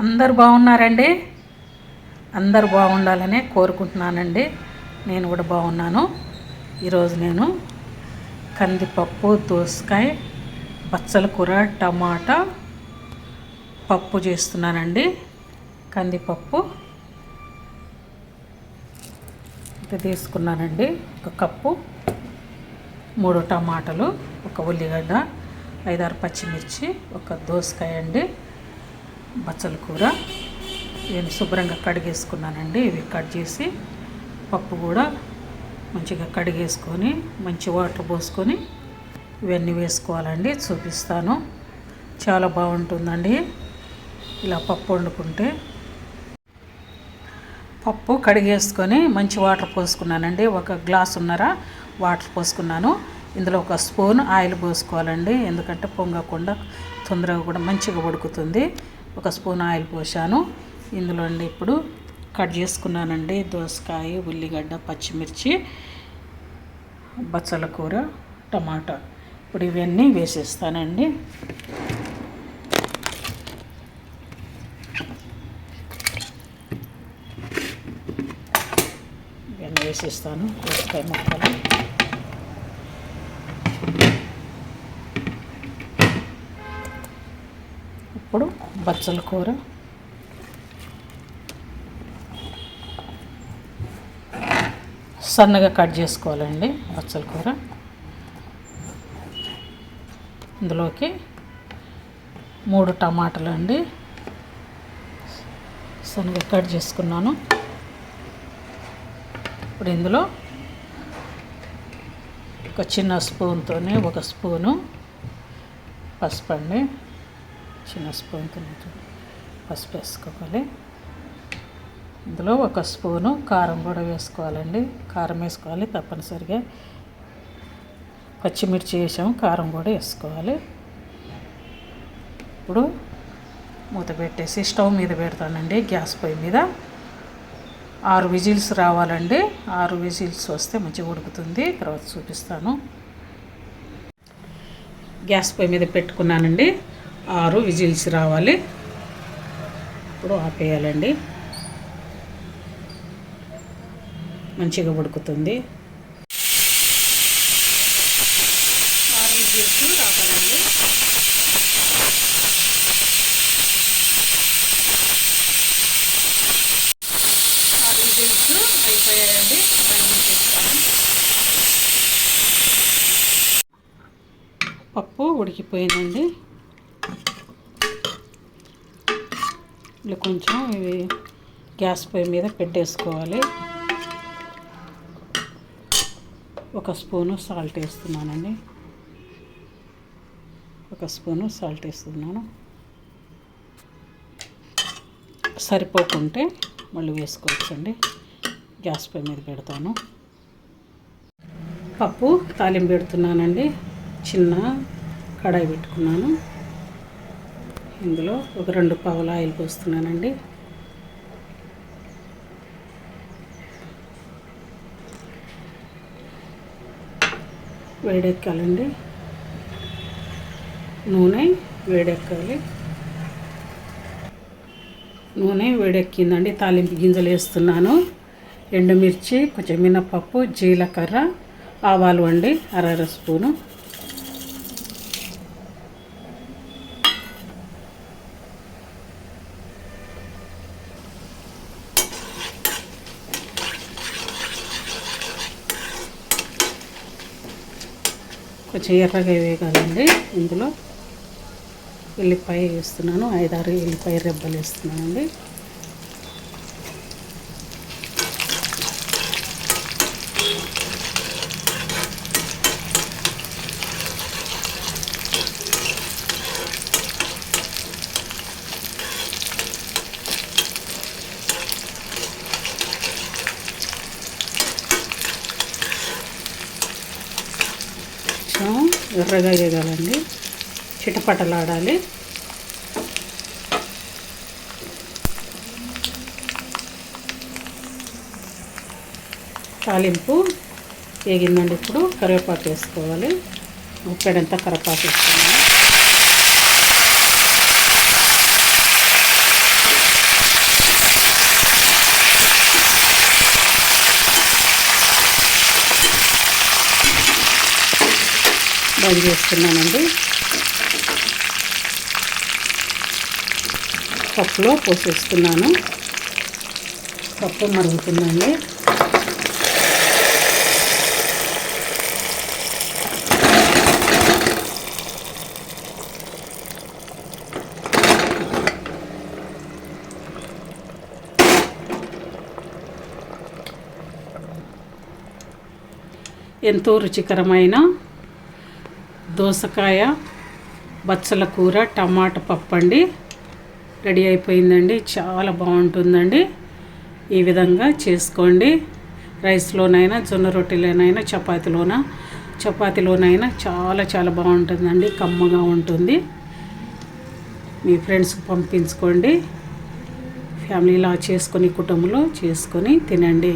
అందరు బాగున్నారండి. అందరు బాగుండాలనే కోరుకుంటున్నానండి. నేను కూడా బాగున్నాను. ఈరోజు నేను కందిపప్పు, దోసకాయ, బచ్చల కూర, టమాటా పప్పు చేస్తున్నానండి. కందిపప్పు ఇది తీసుకున్నానండి. ఒక కప్పు, 3 టమాటాలు, ఒక ఉల్లిగడ్డ, 5-6 పచ్చిమిర్చి, ఒక దోసకాయ అండి, బచ్చల కూర. నేను శుభ్రంగా కడిగేసుకున్నానండి. ఇవి కట్ చేసి పప్పు కూడా మంచిగా కడిగేసుకొని మంచి వాటర్ పోసుకొని ఇవన్నీ వేసుకోవాలండి. చూపిస్తాను. చాలా బాగుంటుందండి ఇలా పప్పు వండుకుంటే. పప్పు కడిగేసుకొని మంచి వాటర్ పోసుకున్నానండి. 1 గ్లాసున్నర వాటర్ పోసుకున్నాను. ఇందులో 1 స్పూన్ ఆయిల్ పోసుకోవాలండి. ఎందుకంటే పొంగకుండా తొందరగా కూడా మంచిగా ఉడుకుతుంది. 1 స్పూన్ ఆయిల్ పోసాను. ఇందులో అండి ఇప్పుడు కట్ చేసుకున్నానండి దోసకాయ, ఉల్లిగడ్డ, పచ్చిమిర్చి, బచ్చల కూర, టమాటా. ఇప్పుడు ఇవన్నీ వేసేస్తానండి. ఇవన్నీ వేసేస్తాను. దోసకాయ ముక్కలు ఇప్పుడు బచ్చల కూర, సన్నగా కట్ చేసుకోవాలండి బచ్చల కూర. ఇందులోకి 3 టమాటాలు అండి సన్నగా కట్ చేసుకున్నాను. ఇప్పుడు ఇందులో ఒక చిన్న స్పూన్తోనే 1 స్పూను పసుపు అండి. చిన్న స్పూన్తో పసుపు వేసుకోవాలి. ఇందులో 1 స్పూను కారం కూడా వేసుకోవాలండి. కారం వేసుకోవాలి తప్పనిసరిగా. పచ్చిమిర్చి వేసాము, కారం కూడా వేసుకోవాలి. ఇప్పుడు మూత పెట్టేసి స్టవ్ మీద పెడతానండి. గ్యాస్ పొయ్యి మీద 6 విజిల్స్ రావాలండి. 6 విజిల్స్ వస్తే మంచిగా ఉడుకుతుంది. తర్వాత చూపిస్తాను. గ్యాస్ పొయ్యి మీద పెట్టుకున్నానండి. 6 విజిల్స్ రావాలి. ఇప్పుడు ఆపేయాలండి. మంచిగా ఉడుకుతుంది. 6 విజిల్స్ రావాలండి. 6 విజిల్స్ అయిపోయాయండి. పప్పు ఉడికిపోయిందండి. ఇలా కొంచెం ఇవి గ్యాస్ పొయ్యి మీద పెట్టేసుకోవాలి. 1 స్పూను సాల్ట్ వేస్తున్నానండి. 1 స్పూను సాల్ట్ వేస్తున్నాను. సరిపోకుంటే మళ్ళీ వేసుకోవచ్చండి. గ్యాస్ పొయ్యి మీద పెడతాను. పప్పు తాలింపు పెడుతున్నానండి. చిన్న కడాయి పెట్టుకున్నాను. ఇందులో ఒక 2 పావుల ఆయిల్ పోస్తున్నానండి. వేడెక్కాలండి. నూనె వేడెక్కాలి. నూనె వేడెక్కిందండి. తాలింపు గింజలు వేస్తున్నాను. ఎండుమిర్చి, కొంచెం మినపప్పు, జీలకర్ర, ఆవాలు అండి 1/2 స్పూను. కొంచెం ఎర్రగా వేగాలండి. ఇందులో ఎల్లిపాయ వేస్తున్నాను. 5-6 ఎల్లిపాయ రెబ్బలు వేస్తున్నానండి. ఎర్రగా వేగాలండి. చిటపటలాడాలి. తాలింపు వేగిందండి. ఇప్పుడు కరివేపాకు వేసుకోవాలి. ఉప్పెడంతా కరివేపాకు వేసుకోవాలి. బంద్ చేస్తున్నానండి. కప్పులో పోసేస్తున్నాను. కప్పు మరుగుతుందండి. ఎంతో రుచికరమైన దోసకాయ బచ్చల కూర టమాటా పప్పు అండి రెడీ అయిపోయిందండి. చాలా బాగుంటుందండి. ఈ విధంగా చేసుకోండి. రైస్లోనైనా, జొన్న రొట్టెలోనైనా, చపాతీలోనైనా చాలా చాలా బాగుంటుందండి. కమ్మగా ఉంటుంది. మీ ఫ్రెండ్స్కి పంపించుకోండి. ఫ్యామిలీలా చేసుకొని కుటుంబంలో చేసుకొని తినండి.